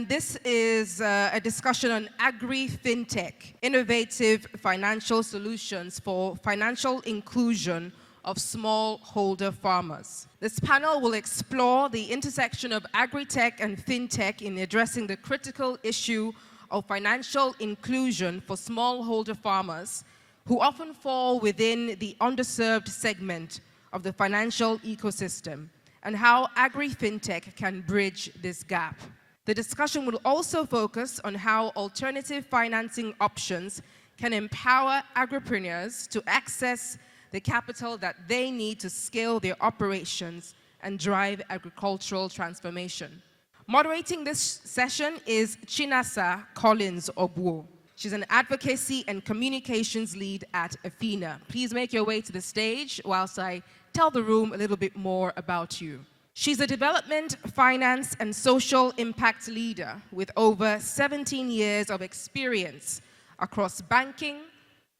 and this is a discussion on agri-fintech, innovative financial solutions for financial inclusion of smallholder farmers. This panel will explore the intersection of agri-tech and fintech in addressing the critical issue of financial inclusion for smallholder farmers who often fall within the underserved segment of the financial ecosystem, and how agri-fintech can bridge this gap. The discussion will also focus on how alternative financing options can empower agripreneurs to access the capital that they need to scale their operations and drive agricultural transformation. Moderating this session is Chinasa Collins Obuo. She's an advocacy and communications lead at Athena. Please make your way to the stage whilst I tell the room a little bit more about you. She's a development, finance, and social impact leader with over 17 years of experience across banking,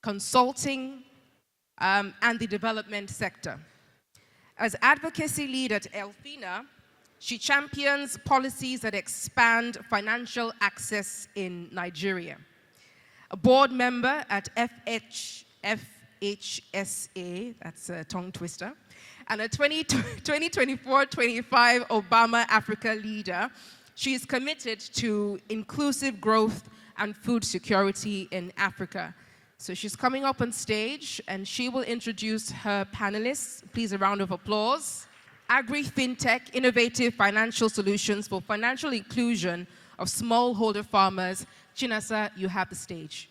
consulting, and the development sector. As advocacy lead at Athena, she champions policies that expand financial access in Nigeria. A board member at FHSA, that's a tongue twister, and a 2024-25 Obama Africa leader, she is committed to inclusive growth and food security in Africa. So she's coming up on stage and she will introduce her panelists. Please, a round of applause. Agri-fintech, innovative financial solutions for financial inclusion of smallholder farmers. Chinasa, you have the stage.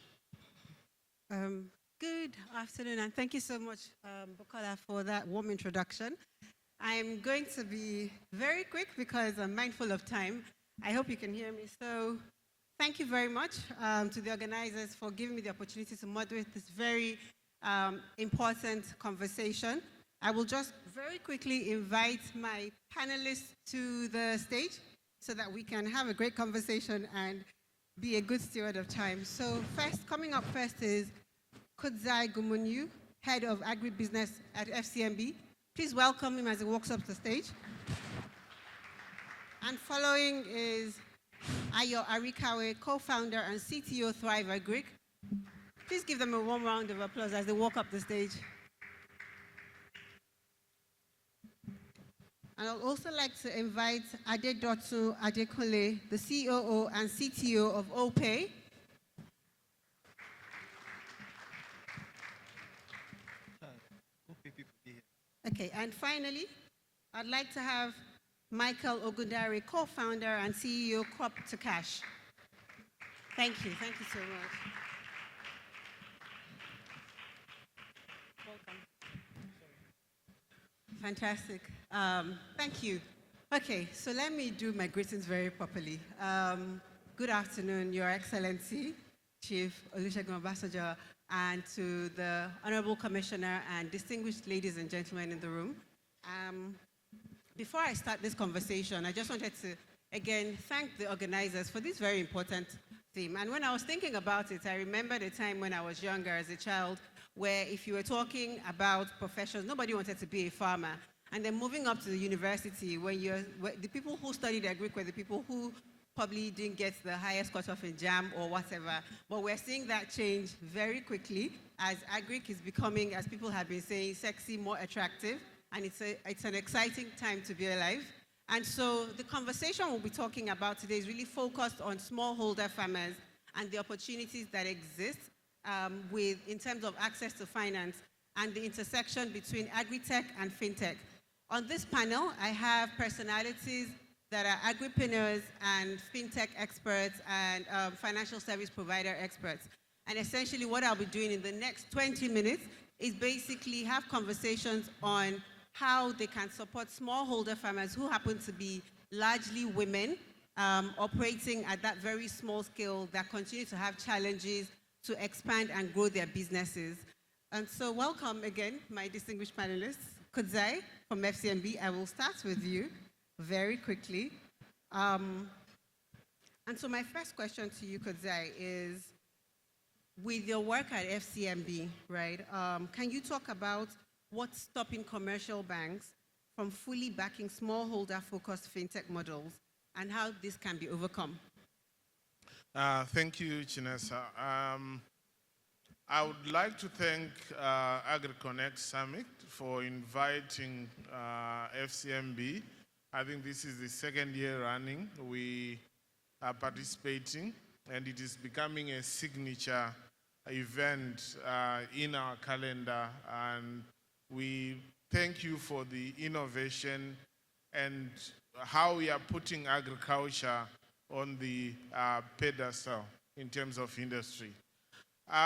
Good afternoon, and thank you so much, Bukola, for that warm introduction. I'm going to be very quick because I'm mindful of time. I hope you can hear me. So thank you very much to the organizers for giving me the opportunity to moderate this very important conversation. I will just very quickly invite my panelists to the stage so that we can have a great conversation and be a good steward of time. So coming up first is Kudzai Gumunyu, Head of Agribusiness at FCMB. Please welcome him as he walks up the stage. And following is Ayo Arikawe, Co-founder and CTO Thrive Agric. Please give them a warm round of applause as they walk up the stage. And I'd also like to invite Adedotu Adekule, the COO and CTO of OPay. Okay, and finally, I'd like to have Michael Ogundare, co-founder and CEO, Crop to Cash. Thank you so much. Welcome. Fantastic, thank you. Okay, so let me do my greetings very properly. Good afternoon, Your Excellency, Chief Olusegun Obasanjo, and to the Honorable Commissioner and distinguished ladies and gentlemen in the room. Before I start this conversation, I just wanted to, again, thank the organizers for this very important theme. And when I was thinking about it, I remembered a time when I was younger as a child, where if you were talking about professions, nobody wanted to be a farmer. And then moving up to the university, the people who studied agric were the people who probably didn't get the highest cutoff in JAM or whatever. But we're seeing that change very quickly as agric is becoming, as people have been saying, sexy, more attractive. And it's an exciting time to be alive. And so the conversation we'll be talking about today is really focused on smallholder farmers and the opportunities that exist in terms of access to finance and the intersection between agri-tech and fintech. On this panel, I have personalities that are agripreneurs and fintech experts and financial service provider experts. And essentially what I'll be doing in the next 20 minutes is basically have conversations on how they can support smallholder farmers who happen to be largely women operating at that very small scale that continue to have challenges to expand and grow their businesses. And so welcome again, my distinguished panelists. Kudzai from FCMB, I will start with you very quickly. And so my first question to you, Kudzai, is with your work at FCMB, right, can you talk about what's stopping commercial banks from fully backing smallholder-focused fintech models and how this can be overcome? Thank you, Chinesa. I would like to thank Agriconnect Summit for inviting FCMB. I think this is the second year running. We are participating, and it is becoming a signature event in our calendar. And we thank you for the innovation and how we are putting agriculture on the pedestal in terms of industry. There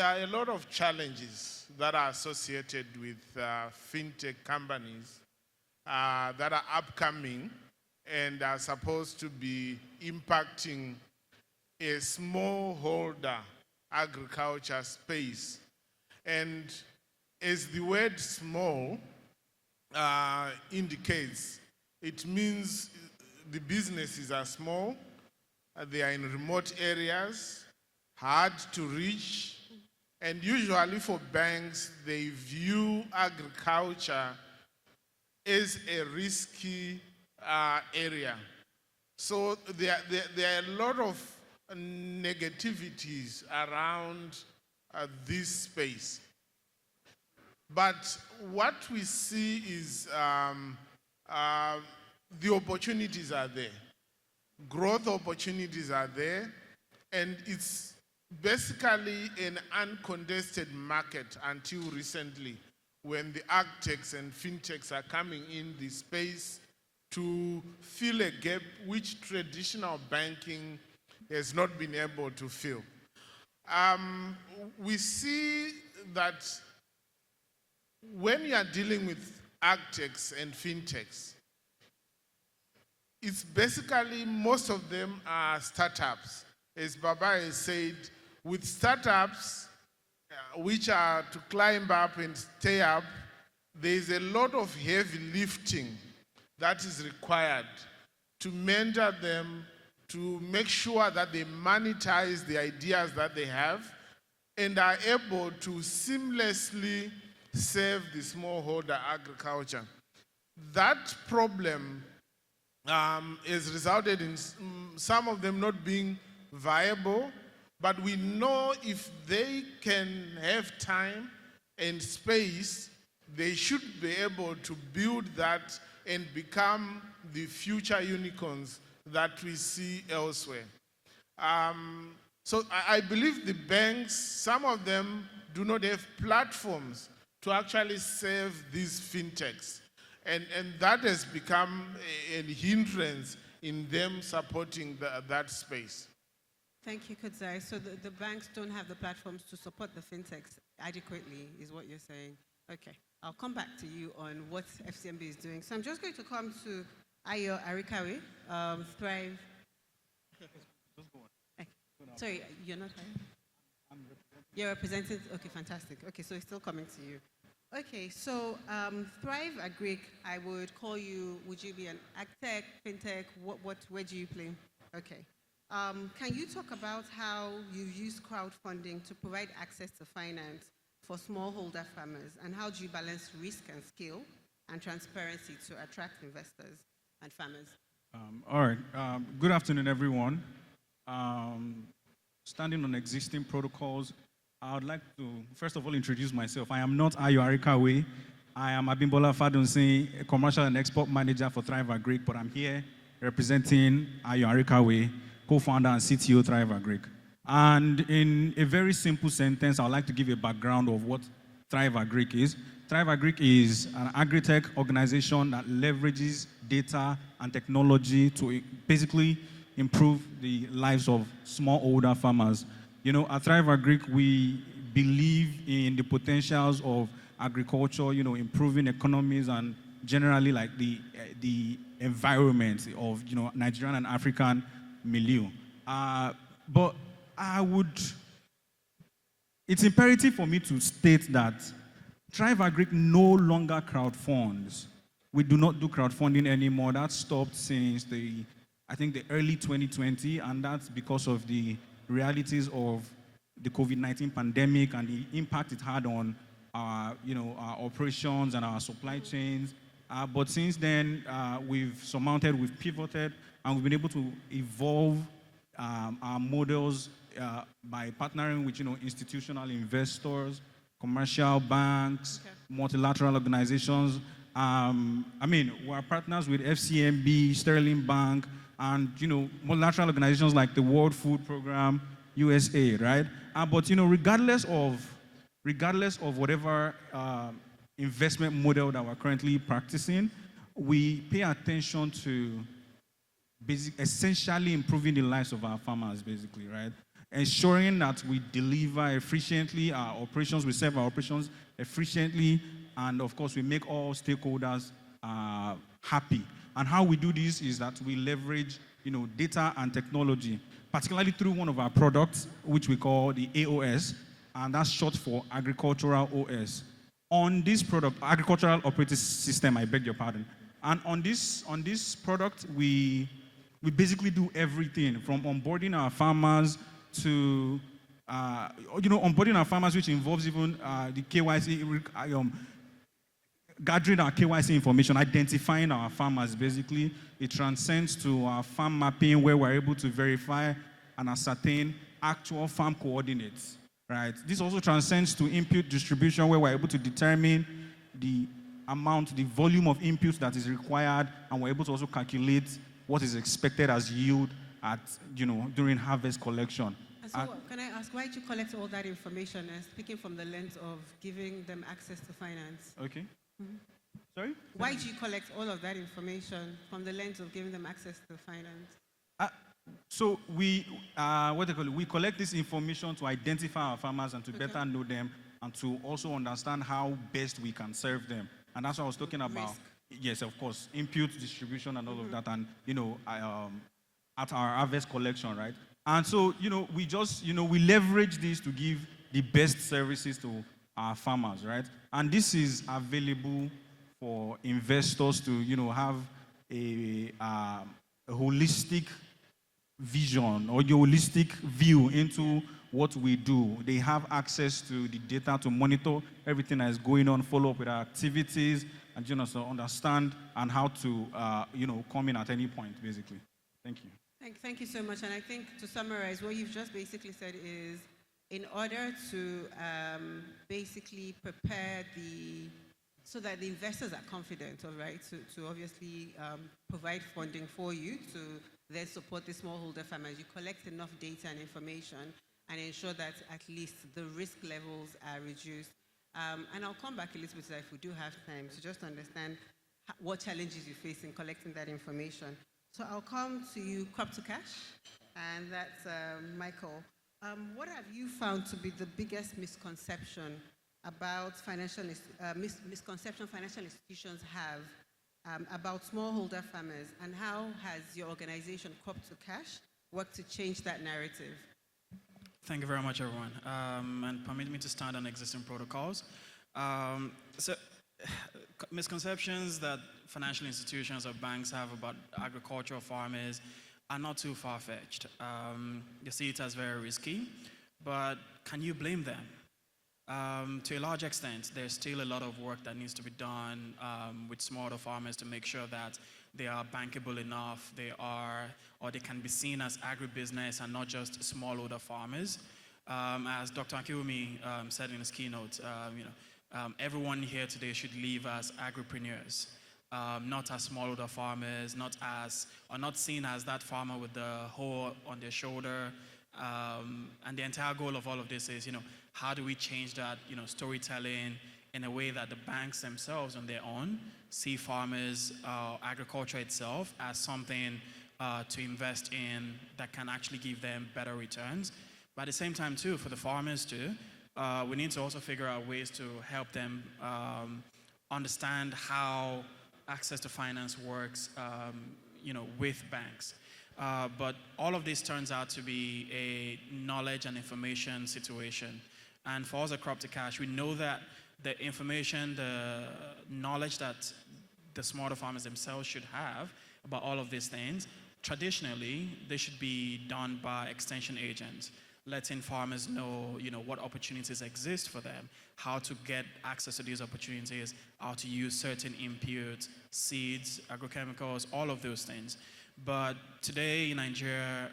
are a lot of challenges that are associated with fintech companies that are upcoming and are supposed to be impacting a smallholder agriculture space. And as the word small indicates, it means the businesses are small, they are in remote areas, hard to reach, and usually for banks, they view agriculture as a risky area. So there are a lot of negativities around this space. But what we see is the opportunities are there. Growth opportunities are there, and it's basically an uncontested market until recently, when the agtechs and fintechs are coming in the space to fill a gap which traditional banking has not been able to fill. We see that when you are dealing with agtechs and fintechs, it's basically, most of them are startups. As Baba has said, with startups, which are to climb up and stay up, there's a lot of heavy lifting that is required to mentor them, to make sure that they monetize the ideas that they have and are able to seamlessly serve the smallholder agriculture. That problem has resulted in some of them not being viable, but we know if they can have time and space, they should be able to build that and become the future unicorns that we see elsewhere. So I believe the banks, some of them do not have platforms to actually serve these fintechs. And that has become a hindrance in them supporting that space. Thank you, Kudzai. So the banks don't have the platforms to support the fintechs adequately, is what you're saying. Okay, I'll come back to you on what FCMB is doing. So I'm just going to come to Ayo Arikawe, Thrive. Just go on. Okay. Sorry, you're not Ayo? You're representing, okay, fantastic. Okay, so it's still coming to you. Okay, so Thrive Agric, I would call you, would you be an agtech, fintech, where do you play? Okay. Can you talk about how you use crowdfunding to provide access to finance for smallholder farmers, and how do you balance risk and skill and transparency to attract investors and farmers? All right. Good afternoon, everyone. Standing on existing protocols, I would like to, first of all, introduce myself. I am not Ayo Arikawe. I am Abimbola Fadunsi, a commercial and export manager for Thrive Agric, but I'm here representing Ayo Arikawe, co-founder and CTO Thrive Agric. And in a very simple sentence, I would like to give a background of what Thrive Agric is. Thrive Agric is an agri-tech organization that leverages data and technology to basically improve the lives of smallholder farmers. You know, at Thrive Agric, we believe in the potentials of agriculture, you know, improving economies and generally like the environment of, you know, Nigerian and African milieu. But it's imperative for me to state that Thrive Agric no longer crowdfunds. We do not do crowdfunding anymore. That stopped since I think the early 2020, and that's because of the realities of the COVID-19 pandemic and the impact it had on our operations and our supply chains. But since then, we've pivoted, And we've been able to evolve our models by partnering with, institutional investors, commercial banks, multilateral organizations. We're partners with FCMB, Sterling Bank, and, multilateral organizations like the World Food Program, USA, right? But, regardless of whatever investment model that we're currently practicing, we pay attention to essentially improving the lives of our farmers, basically, right? Ensuring that we deliver efficiently our operations, we serve our operations efficiently, and of course, we make all stakeholders happy. And how we do this is that we leverage, data and technology, particularly through one of our products, which we call the AOS, and that's short for Agricultural OS. On this product, Agricultural Operating System, I beg your pardon. And on this product, we basically do everything from onboarding our farmers to, onboarding our farmers, which involves even the KYC, gathering our KYC information, identifying our farmers, basically. It transcends to our farm mapping, where we're able to verify and ascertain actual farm coordinates, right? This also transcends to input distribution, where we're able to determine the amount, the volume of inputs that is required, and we're able to also calculate what is expected as yield at, during harvest collection. And so can I ask, why did you collect all that information, and speaking from the lens of giving them access to finance? Okay. Sorry? Why do you collect all of that information from the lens of giving them access to finance? So we collect this information to identify our farmers and to better know them, and to also understand how best we can serve them. And that's what I was talking about. Risk. Yes, of course, input, distribution, and all of that, and at our harvest collection, right? And so we just we leverage this to give the best services to our farmers, right? And this is available for investors to have a holistic vision or your holistic view into what we do. They have access to the data to monitor everything that is going on, follow up with our activities, and so understand and how to come in at any point, basically. Thank you. Thank you so much. And I think to summarize, what you've just basically said is, in order to basically prepare so that the investors are confident, all right, to obviously provide funding for you to then support the smallholder farmers, you collect enough data and information and ensure that at least the risk levels are reduced. And I'll come back a little bit if we do have time to just understand what challenges you face in collecting that information. So I'll come to you, Crop to Cash, and that's Michael. What have you found to be the biggest misconception about financial institutions have about smallholder farmers, and how has your organization, Crop to Cash, worked to change that narrative? Thank you very much, everyone. And permit me to start on existing protocols. Misconceptions that financial institutions or banks have about agricultural farmers are not too far-fetched. They see it as very risky, but can you blame them? To a large extent, there's still a lot of work that needs to be done with smaller farmers to make sure that they are bankable enough, they can be seen as agribusiness and not just smallholder farmers. As Dr. Akiwumi said in his keynote, everyone here today should live as agripreneurs, not as smallholder farmers, not seen as that farmer with the hoe on their shoulder. And the entire goal of all of this is, how do we change that, storytelling in a way that the banks themselves on their own see farmers, agriculture itself as something to invest in that can actually give them better returns. But at the same time too, for the farmers too, we need to also figure out ways to help them understand how access to finance works, with banks. But all of this turns out to be a knowledge and information situation. And for us at Crop to Cash, we know that the information, the knowledge that the smaller farmers themselves should have about all of these things, traditionally, they should be done by extension agents, letting farmers know, what opportunities exist for them, how to get access to these opportunities, how to use certain inputs, seeds, agrochemicals, all of those things. But today in Nigeria,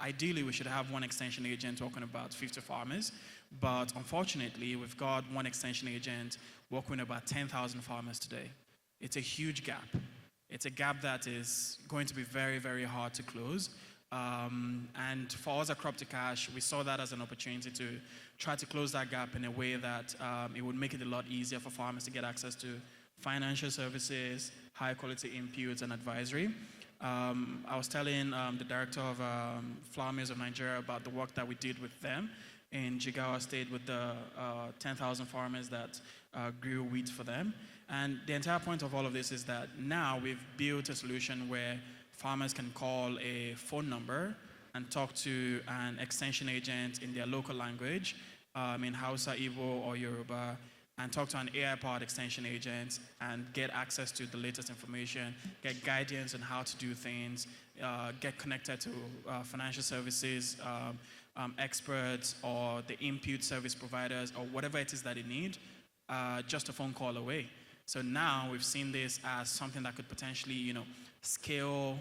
ideally we should have one extension agent talking about 50 farmers. But unfortunately, we've got one extension agent working with about 10,000 farmers today. It's a huge gap. It's a gap that is going to be very, very hard to close. And for us at Crop to Cash, we saw that as an opportunity to try to close that gap in a way that it would make it a lot easier for farmers to get access to financial services, high quality inputs, and advisory. I was telling the director of Flour Mills of Nigeria about the work that we did with them in Jigawa State with the 10,000 farmers that grew wheat for them. And the entire point of all of this is that now we've built a solution where farmers can call a phone number and talk to an extension agent in their local language, in Hausa, Igbo, or Yoruba, and talk to an AI-powered extension agent and get access to the latest information, get guidance on how to do things, get connected to financial services experts or the input service providers or whatever it is that they need, just a phone call away. So now we've seen this as something that could potentially, scale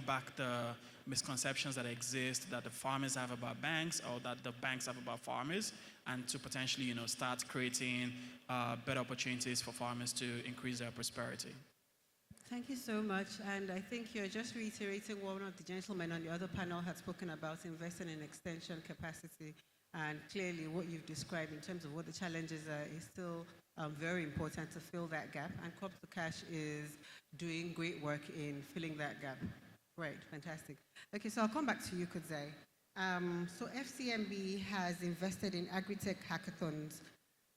back the misconceptions that exist that the farmers have about banks or that the banks have about farmers, and to potentially, start creating better opportunities for farmers to increase their prosperity. Thank you so much. And I think you're just reiterating what one of the gentlemen on the other panel had spoken about, investing in extension capacity. And clearly what you've described in terms of what the challenges are is still very important to fill that gap. And Crop to Cash is doing great work in filling that gap. Right, fantastic. Okay, so I'll come back to you, Kudzai. So FCMB has invested in Agritech hackathons.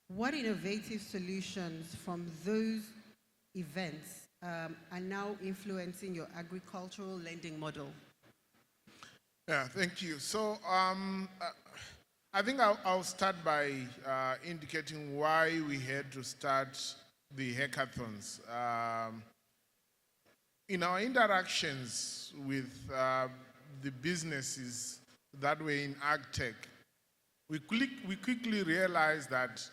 What innovative solutions from those events are now influencing your agricultural lending model? Yeah, thank you. So I think I'll start by indicating why we had to start the hackathons. In our interactions with the businesses that were in AgTech, we quickly realized that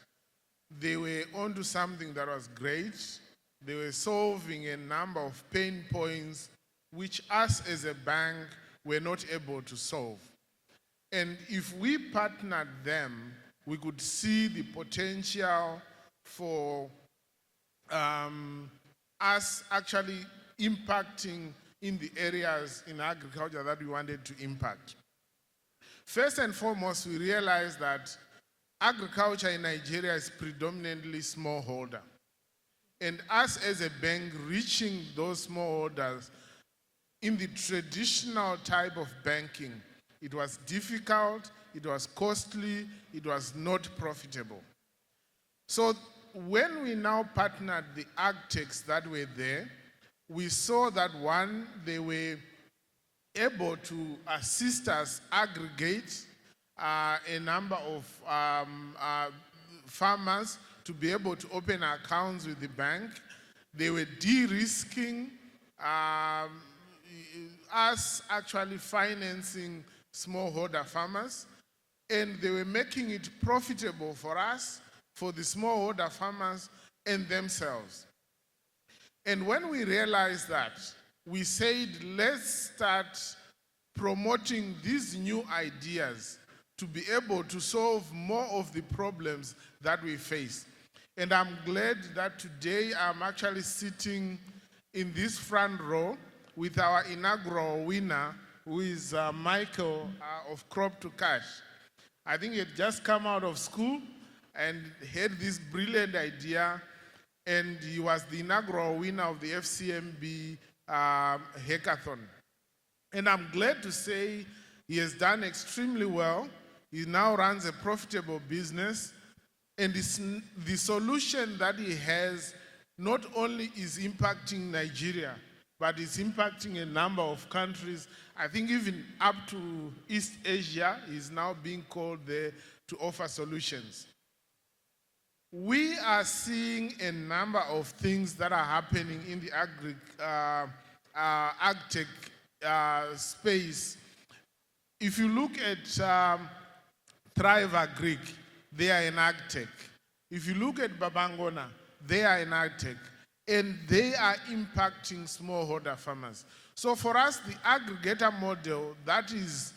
they were onto something that was great. They were solving a number of pain points which us as a bank were not able to solve. And if we partnered them, we could see the potential for us actually impacting in the areas in agriculture that we wanted to impact. First and foremost, we realized that agriculture in Nigeria is predominantly smallholder. And us as a bank reaching those smallholders in the traditional type of banking, it was difficult, it was costly, it was not profitable. So when we now partnered the agtechs that were there, we saw that one, they were able to assist us aggregate a number of farmers to be able to open accounts with the bank. They were de-risking us actually financing smallholder farmers, and they were making it profitable for us, for the smallholder farmers and themselves. And when we realized that, we said, let's start promoting these new ideas to be able to solve more of the problems that we face. And I'm glad that today I'm actually sitting in this front row with our inaugural winner, who is Michael of Crop to Cash. I think he had just come out of school and had this brilliant idea, and he was the inaugural winner of the FCMB hackathon. And I'm glad to say he has done extremely well. He now runs a profitable business, and the solution that he has not only is impacting Nigeria, but it's impacting a number of countries. I think even up to East Asia is now being called there to offer solutions. We are seeing a number of things that are happening in the agtech space. If you look at Thrive Agric, they are in agtech. If you look at Babangona, they are in agtech. and they are impacting smallholder farmers. So for us, the aggregator model that is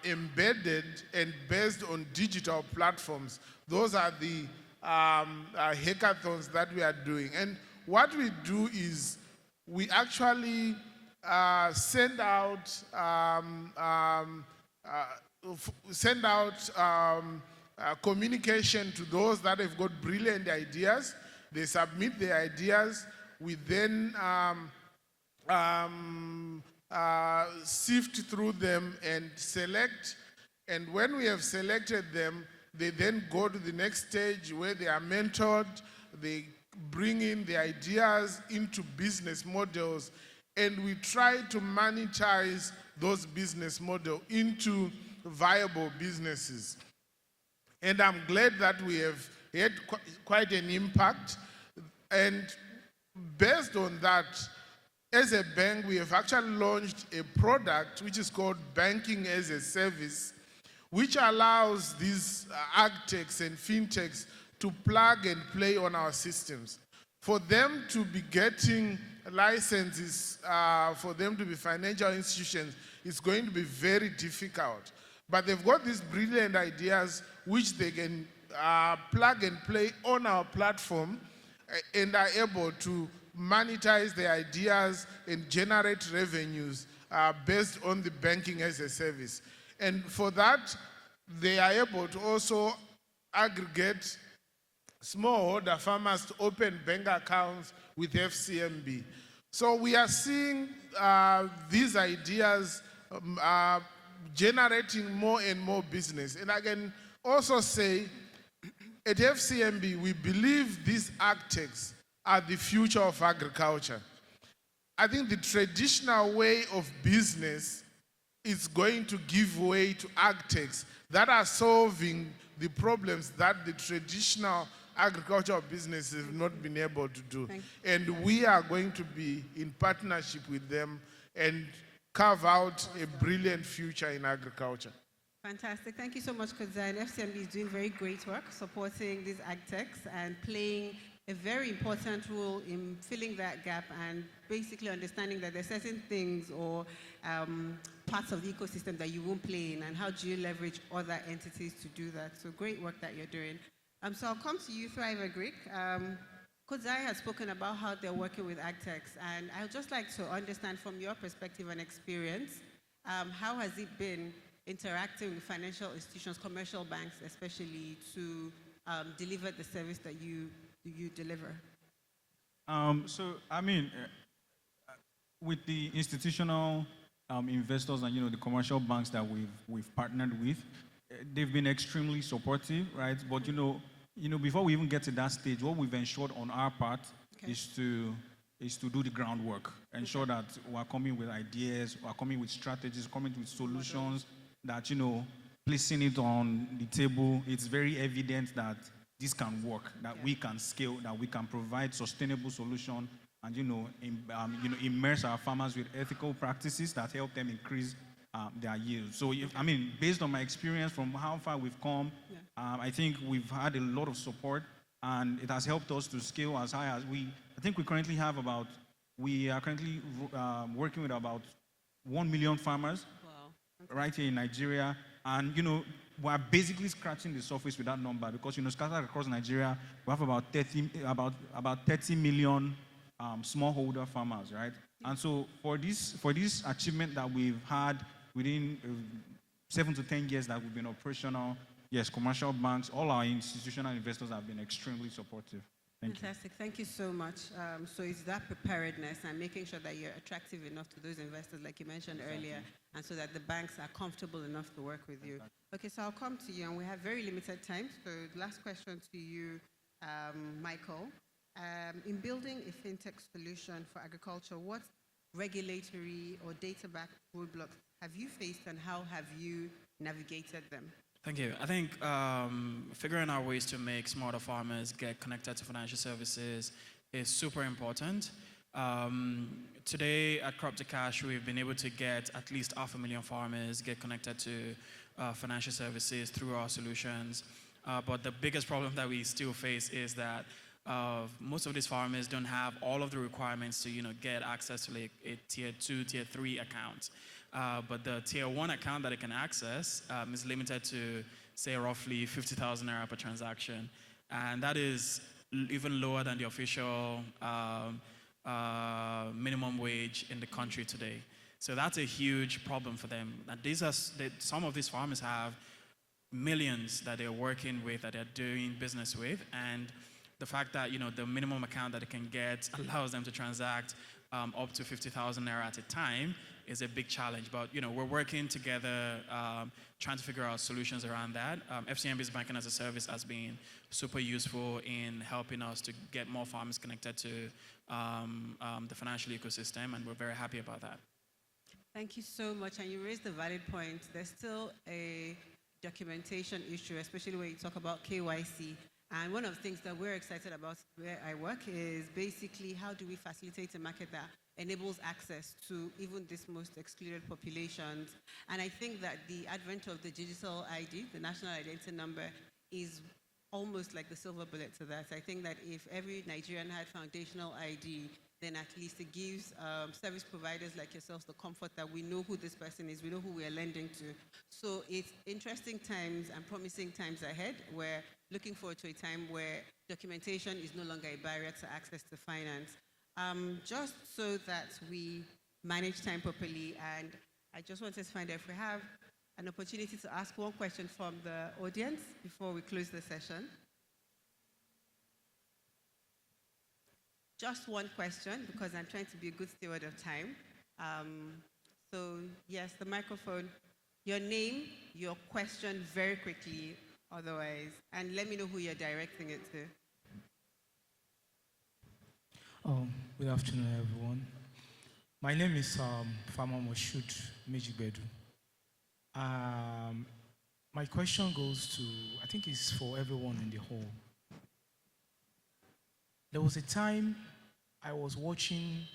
embedded and based on digital platforms, those are the hackathons that we are doing. And what we do is we actually send out communication to those that have got brilliant ideas. They submit their ideas. We then sift through them and select. And when we have selected them, they then go to the next stage where they are mentored. They bring in the ideas into business models, and we try to monetize those business models into viable businesses. And I'm glad that we have had quite an impact. And based on that, as a bank, we have actually launched a product which is called Banking as a Service, which allows these agtechs and fintechs to plug and play on our systems. For them to be getting licenses, for them to be financial institutions, it's going to be very difficult. But they've got these brilliant ideas which they can plug and play on our platform and are able to monetize their ideas and generate revenues based on the banking as a service. And for that, they are able to also aggregate smallholder farmers to open bank accounts with FCMB. So we are seeing these ideas generating more and more business. And I can also say, at FCMB, we believe these agtechs are the future of agriculture. I think the traditional way of business is going to give way to agtechs that are solving the problems that the traditional agricultural businesses have not been able to do. And we are going to be in partnership with them and carve out a brilliant future in agriculture. Fantastic. Thank you so much, Kodzai. And FCMB is doing very great work supporting these agtechs and playing a very important role in filling that gap and basically understanding that there are certain things or parts of the ecosystem that you won't play in, and how do you leverage other entities to do that. So great work that you're doing. So I'll come to you, Thrive Agric. Kodzai has spoken about how they're working with agtechs, and I'd just like to understand from your perspective and experience, how has it been interacting with financial institutions, commercial banks especially, to deliver the service that you deliver? With the institutional investors and the commercial banks that we've partnered with, they've been extremely supportive, right? But before we even get to that stage, what we've ensured on our part is to do the groundwork, ensure that we're coming with ideas, we're coming with strategies, coming with solutions that placing it on the table. It's very evident that this can work, that we can scale, that we can provide sustainable solution, and immerse our farmers with ethical practices that help them increase their yield. So, based on my experience from how far we've come, I think we've had a lot of support, and it has helped us to scale as high as I think we are currently working with about 1 million farmers right here in Nigeria, and we're basically scratching the surface with that number because scattered across Nigeria, we have about 30 million smallholder farmers, right? And so for this achievement that we've had within 7 to 10 years that we've been operational, yes, commercial banks, all our institutional investors have been extremely supportive. Fantastic. Thank you so much. So it's that preparedness and making sure that you're attractive enough to those investors, like you mentioned earlier, and so that the banks are comfortable enough to work with you. Okay, so I'll come to you, and we have very limited time. So the last question to you, Michael. In building a fintech solution for agriculture, what regulatory or data-backed roadblocks have you faced, and how have you navigated them? Thank you. I think figuring out ways to make smarter farmers get connected to financial services is super important. Today at Crop to Cash, we've been able to get at least 500,000 farmers get connected to financial services through our solutions. But the biggest problem that we still face is that of most of these farmers don't have all of the requirements to, get access to like a tier 2, tier 3 account. But the tier 1 account that they can access is limited to, say, roughly 50,000 naira per transaction. And that is even lower than the official minimum wage in the country today. So that's a huge problem for them. And some of these farmers have millions that they're working with, that they're doing business with, and the fact that the minimum account that they can get allows them to transact up to 50,000 naira at a time is a big challenge. But we're working together, trying to figure out solutions around that. FCMB's Banking as a Service has been super useful in helping us to get more farmers connected to the financial ecosystem, and we're very happy about that. Thank you so much. And you raised a valid point. There's still a documentation issue, especially when you talk about KYC. And one of the things that we're excited about where I work is basically how do we facilitate a market that enables access to even these most excluded populations. And I think that the advent of the digital ID, the national identity number, is almost like the silver bullet to that. I think that if every Nigerian had foundational ID, then at least it gives service providers like yourselves the comfort that we know who this person is, we know who we are lending to. So it's interesting times and promising times ahead. We're looking forward to a time where documentation is no longer a barrier to access to finance. Just so that we manage time properly, and I just wanted to find out if we have an opportunity to ask one question from the audience before we close the session. Just one question, because I'm trying to be a good steward of time. So yes, the microphone, your name, your question very quickly, otherwise, and let me know who you're directing it to. Good afternoon, everyone. My name is Farmer Moshood Mejigbedu. My question goes to, I think it's for everyone in the hall. There was a time I was watching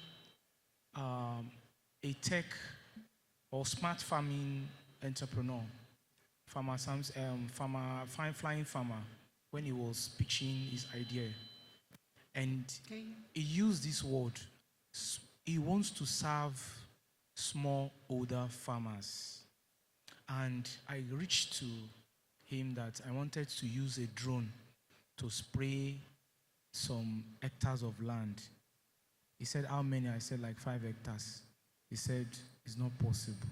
a tech or smart farming entrepreneur, flying farmer, when he was pitching his idea. And he used this word. He wants to serve smallholder farmers. And I reached to him that I wanted to use a drone to spray some hectares of land. He said, how many? I said, like 5 hectares. He said, it's not possible.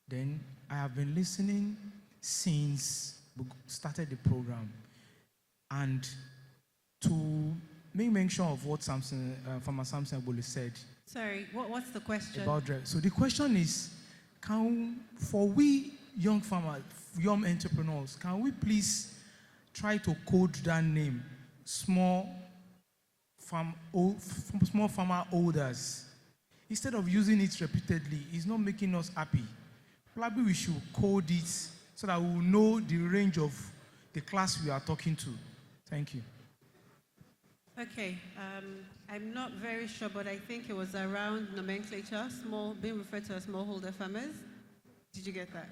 Then I have been listening since we started the program. And to make mention of what Farmer Samson Bolu said. Sorry, what's the question? About drive. So the question is, for we young farmers, young entrepreneurs, can we please try to code that name, small farmer holders, instead of using it repeatedly? It's not making us happy. Probably we should code it so that we will know the range of the class we are talking to. Thank you. Okay, I'm not very sure, but I think it was around nomenclature, being referred to as smallholder farmers. Did you get that?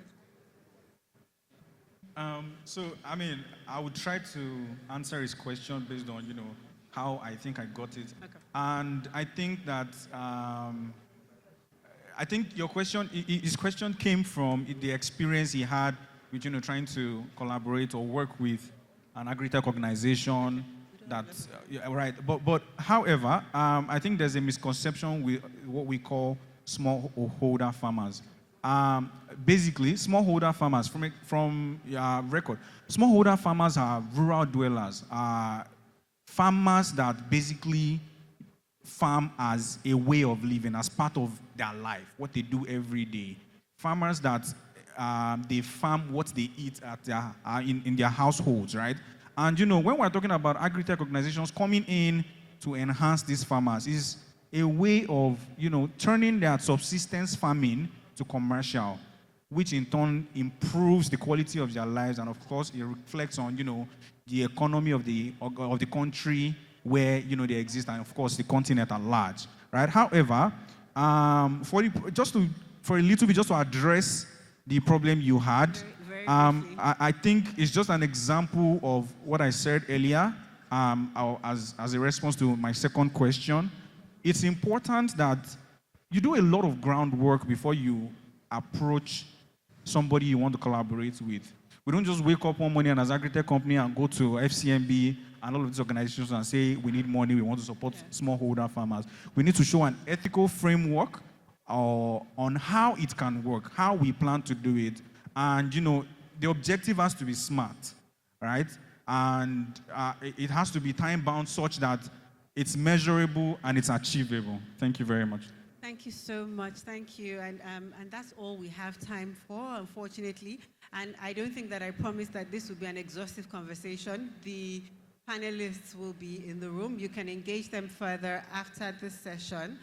I would try to answer his question based on, how I think I got it. Okay. And I think that, I think his question came from the experience he had with, trying to collaborate or work with an agri-tech organization. That's right. But however, I think there's a misconception with what we call smallholder farmers. Basically, smallholder farmers, from record, smallholder farmers are rural dwellers, farmers that basically farm as a way of living, as part of their life, what they do every day. Farmers that they farm what they eat at in their households, right? And when we're talking about agri-tech organizations coming in to enhance these farmers, is a way of turning their subsistence farming to commercial, which in turn improves the quality of their lives, and of course it reflects on the economy of the country where they exist, and of course the continent at large, right? However, for a little bit, just to address the problem you had. I think it's just an example of what I said earlier. as a response to my second question, it's important that you do a lot of groundwork before you approach somebody you want to collaborate with. We don't just wake up one morning as an agri-tech company and go to FCMB and all of these organizations and say, we need money, we want to support smallholder farmers. We need to show an ethical framework on how it can work, how we plan to do it. And, you know, the objective has to be smart, right? And it has to be time-bound such that it's measurable and it's achievable. Thank you very much. Thank you so much. Thank you. And that's all we have time for, unfortunately. And I don't think that I promised that this would be an exhaustive conversation. The panelists will be in the room. You can engage them further after this session.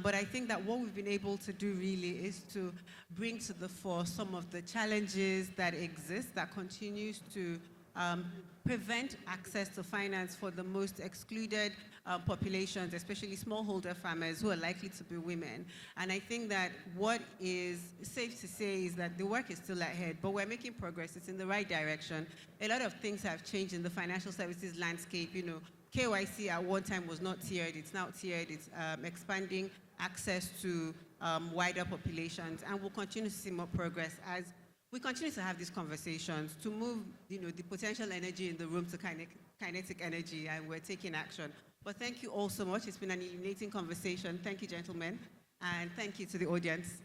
But I think that what we've been able to do really is to bring to the fore some of the challenges that exist, that continues to prevent access to finance for the most excluded populations, especially smallholder farmers who are likely to be women. And I think that what is safe to say is that the work is still ahead, but we're making progress. It's in the right direction. A lot of things have changed in the financial services landscape. You know, KYC at one time was not tiered. It's now tiered. It's expanding access to wider populations, and we'll continue to see more progress as we continue to have these conversations to move, you know, the potential energy in the room to kinetic energy, and we're taking action. But thank you all so much. It's been an illuminating conversation. Thank you, gentlemen, and thank you to the audience.